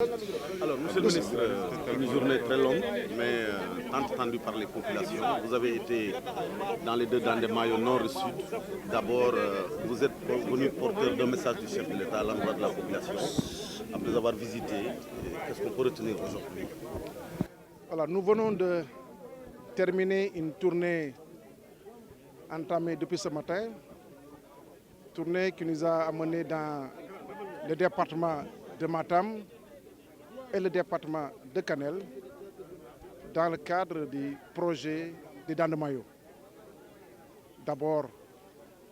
Alors, Monsieur le ministre, une journée très longue, mais tant attendue par les populations. Vous avez été dans les deux dans des maillots nord et sud. D'abord, vous êtes venu porteur d'un message du chef de l'État à l'endroit de la population. Après avoir visité, qu'est-ce qu'on peut retenir aujourd'hui? Voilà, nous venons de terminer une tournée entamée depuis ce matin. Tournée qui nous a amenés dans le département de Matam et le département de Kanel dans le cadre du projet des Dents de Mayo. D'abord,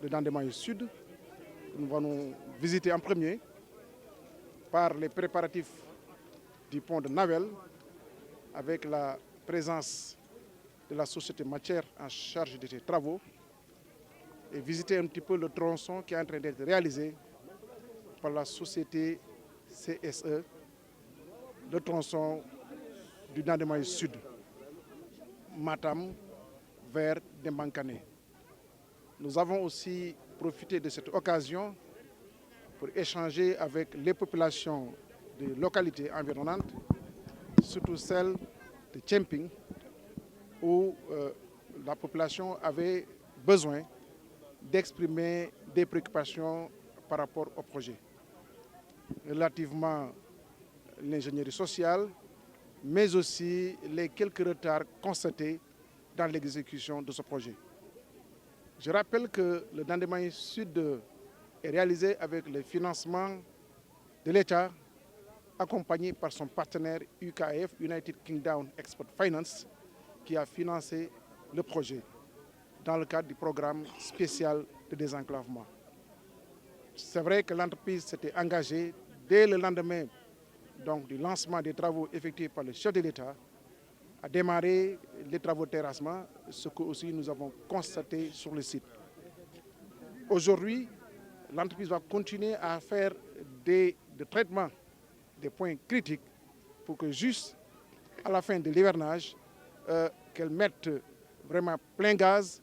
le Dents de Mayo Sud, que nous allons visiter en premier par les préparatifs du pont de Navel avec la présence de la société matière en charge de ces travaux et visiter un petit peu le tronçon qui est en train d'être réalisé par la société CSE, le tronçon du Dents de Mayo Sud, Matam vers Dembankane. Nous avons aussi profité de cette occasion pour échanger avec les populations des localités environnantes, surtout celles de Tchemping, où la population avait besoin d'exprimer des préoccupations par rapport au projet, relativement à l'ingénierie sociale, mais aussi les quelques retards constatés dans l'exécution de ce projet. Je rappelle que le Dents de Mayo Sud est réalisé avec le financement de l'État, accompagné par son partenaire UKF, United Kingdom Export Finance, qui a financé le projet dans le cadre du programme spécial de désenclavement. C'est vrai que l'entreprise s'était engagée dès le lendemain du lancement des travaux effectués par le chef de l'État à démarrer les travaux de terrassement, ce que aussi nous avons constaté sur le site. Aujourd'hui, l'entreprise va continuer à faire des traitements des points critiques pour que juste à la fin de l'hivernage, qu'elle mette vraiment plein gaz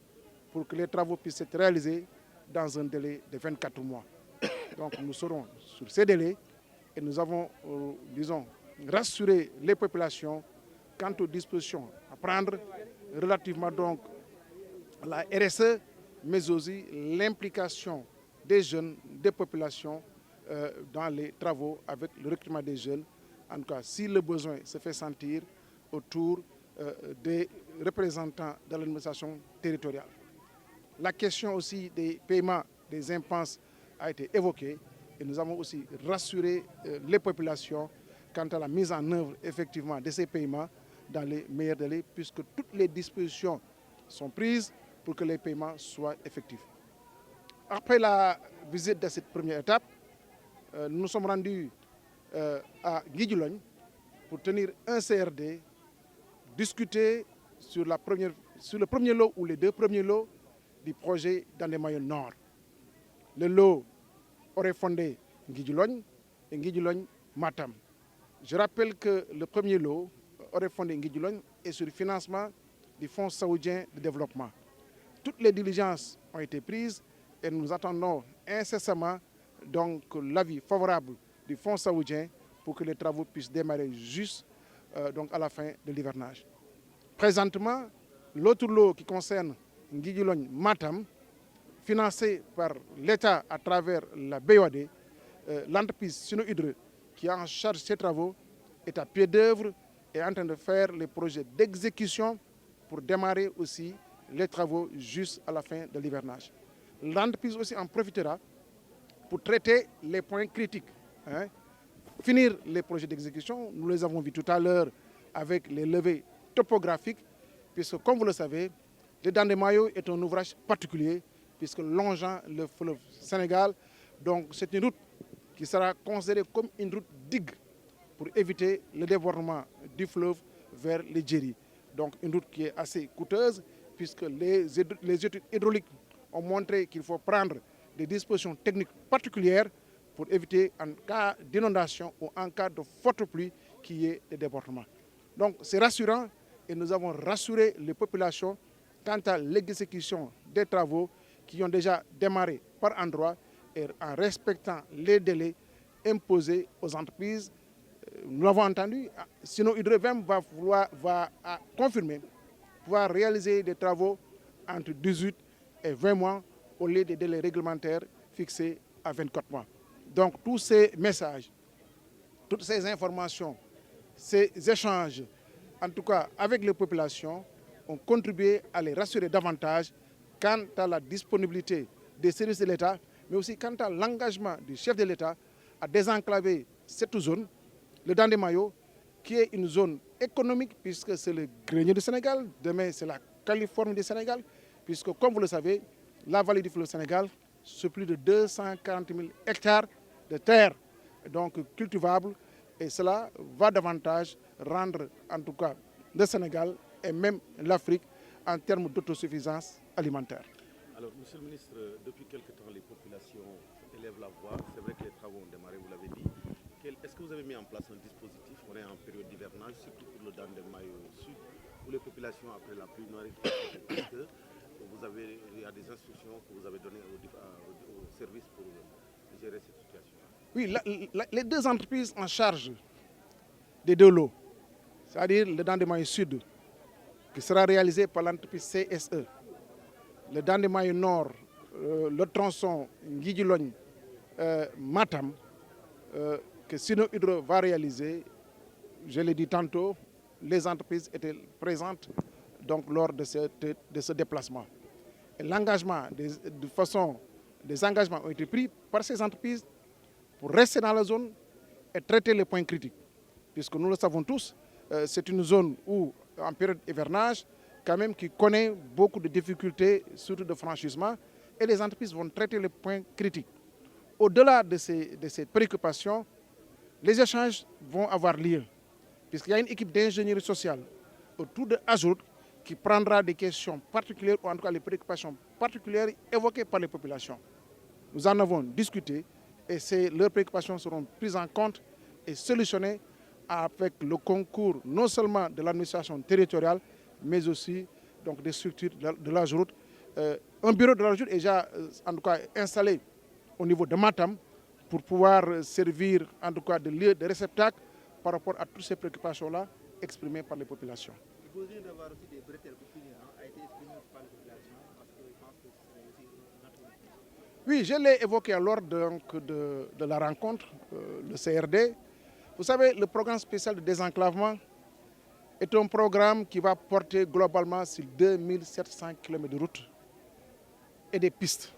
pour que les travaux puissent être réalisés dans un délai de 24 mois. Donc nous serons sur ces délais et nous avons, rassuré les populations quant aux dispositions à prendre relativement donc à la RSE, mais aussi l'implication des jeunes, des populations dans les travaux avec le recrutement des jeunes. En tout cas, si le besoin se fait sentir autour des représentants de l'administration territoriale. La question aussi des paiements des impenses a été évoquée et nous avons aussi rassuré les populations quant à la mise en œuvre effectivement de ces paiements dans les meilleurs délais, puisque toutes les dispositions sont prises pour que les paiements soient effectifs. Après la visite de cette première étape, nous nous sommes rendus à Nguidjilone pour tenir un CRD, discuter sur le premier lot ou les deux premiers lots du projet Dents de Mayo Nord. Le lot aurait fondé Nguidjilone et Nguidjilone Matam. Je rappelle que le premier lot aurait fondé Nguidjilone est sur le financement du Fonds saoudien de développement. Toutes les diligences ont été prises et nous attendons incessamment donc l'avis favorable du Fonds saoudien pour que les travaux puissent démarrer juste à la fin de l'hivernage. Présentement, l'autre lot qui concerne Nguidjilone Matam, financé par l'État à travers la BOAD, l'entreprise Sino-Hydro qui a en charge ces travaux est à pied d'œuvre et est en train de faire les projets d'exécution pour démarrer aussi les travaux juste à la fin de l'hivernage. L'entreprise aussi en profitera pour traiter les points critiques. Finir les projets d'exécution, nous les avons vus tout à l'heure avec les levées topographiques, puisque comme vous le savez, le Dents de Mayo est un ouvrage particulier, puisque longeant le fleuve Sénégal, donc c'est une route qui sera considérée comme une route digue pour éviter le débordement du fleuve vers les Djeri. Donc une route qui est assez coûteuse, puisque les études hydrauliques ont montré qu'il faut prendre des dispositions techniques particulières pour éviter en cas d'inondation ou en cas de forte pluie qu'il y ait des débordements. Donc c'est rassurant et nous avons rassuré les populations quant à l'exécution des travaux qui ont déjà démarré par endroits et en respectant les délais imposés aux entreprises nous l'avons entendu, sinon Hydro-VM va confirmer pouvoir réaliser des travaux entre 18 et 20 mois au lieu des délais réglementaires fixés à 24 mois. Donc tous ces messages, toutes ces informations, ces échanges, en tout cas avec les populations, ont contribué à les rassurer davantage quant à la disponibilité des services de l'État, mais aussi quant à l'engagement du chef de l'État à désenclaver cette zone, le Dandemayo, qui est une zone économique puisque c'est le grenier du Sénégal, demain c'est la Californie du Sénégal, puisque comme vous le savez, la vallée du fleuve Sénégal, c'est plus de 240 000 hectares de terres donc cultivables, et cela va davantage rendre en tout cas le Sénégal et même l'Afrique en termes d'autosuffisance alimentaire. Alors, Monsieur le ministre, depuis quelque temps, les populations élèvent la voix. C'est vrai que les travaux ont démarré, vous l'avez dit. Est-ce que vous avez mis en place un dispositif? On est en période d'hivernage, surtout pour le Dandemayo Sud, où les populations, après la pluie, n'arrivent pas à ce que il y a des instructions que vous avez données au service pour gérer cette situation. Oui, les deux entreprises en charge des deux lots, c'est-à-dire le Dandemayo Sud, qui sera réalisé par l'entreprise CSE, le Dandemayo Nord, le tronçon Nguidjilogne Matam, que Sino Hydro va réaliser, je l'ai dit tantôt, les entreprises étaient présentes donc, lors de ce déplacement. L'engagement, des engagements ont été pris par ces entreprises pour rester dans la zone et traiter les points critiques. Puisque nous le savons tous, c'est une zone où, en période hivernage, quand même, qui connaît beaucoup de difficultés, surtout de franchissement, et les entreprises vont traiter les points critiques. Au-delà de ces préoccupations, les échanges vont avoir lieu, puisqu'il y a une équipe d'ingénierie sociale autour de Ajourut qui prendra des questions particulières, ou en tout cas les préoccupations particulières évoquées par les populations. Nous en avons discuté et leurs préoccupations seront prises en compte et solutionnées avec le concours non seulement de l'administration territoriale, mais aussi donc, des structures de l'Ajourut. Un bureau de l'Ajourut est déjà en tout cas, installé au niveau de Matam pour pouvoir servir en tout cas de lieu de réceptacle par rapport à toutes ces préoccupations-là exprimées par les populations. Le besoin d'avoir aussi des bretelles pour finir a été exprimé par la population parce que je pense que c'est aussi notre... Oui, je l'ai évoqué lors de la rencontre, le CRD. Vous savez, le programme spécial de désenclavement est un programme qui va porter globalement sur 2700 km de route et des pistes.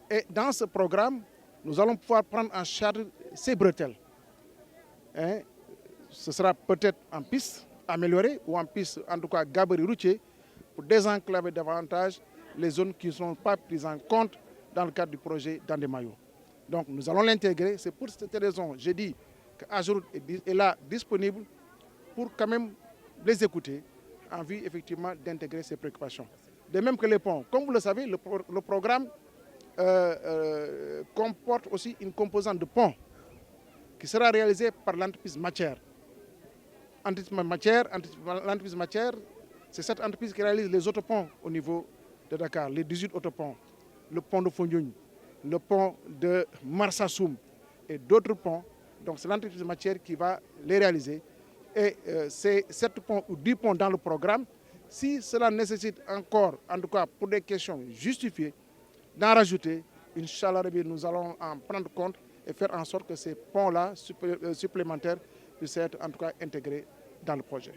Et dans ce programme, nous allons pouvoir prendre en charge ces bretelles. Ce sera peut-être en piste améliorée ou en piste, en tout cas gabarit routier, pour désenclaver davantage les zones qui ne sont pas prises en compte dans le cadre du projet Dandemayo. Donc nous allons l'intégrer. C'est pour cette raison, j'ai dit que Ajourut est là disponible pour quand même les écouter en vue effectivement d'intégrer ces préoccupations. De même que les ponts. Comme vous le savez, le programme comporte aussi une composante de pont qui sera réalisée par l'entreprise Matière. L'entreprise Matière, c'est cette entreprise qui réalise les autoponts au niveau de Dakar, les 18 autoponts, le pont de Fondiougne, le pont de Marsassoum et d'autres ponts. Donc c'est l'entreprise Matière qui va les réaliser. Et c'est 7 ponts ou 10 ponts dans le programme. Si cela nécessite encore, en tout cas pour des questions justifiées, d'en rajouter, Inch'Allah, nous allons en prendre compte et faire en sorte que ces ponts-là supplémentaires puissent être en tout cas intégrés dans le projet.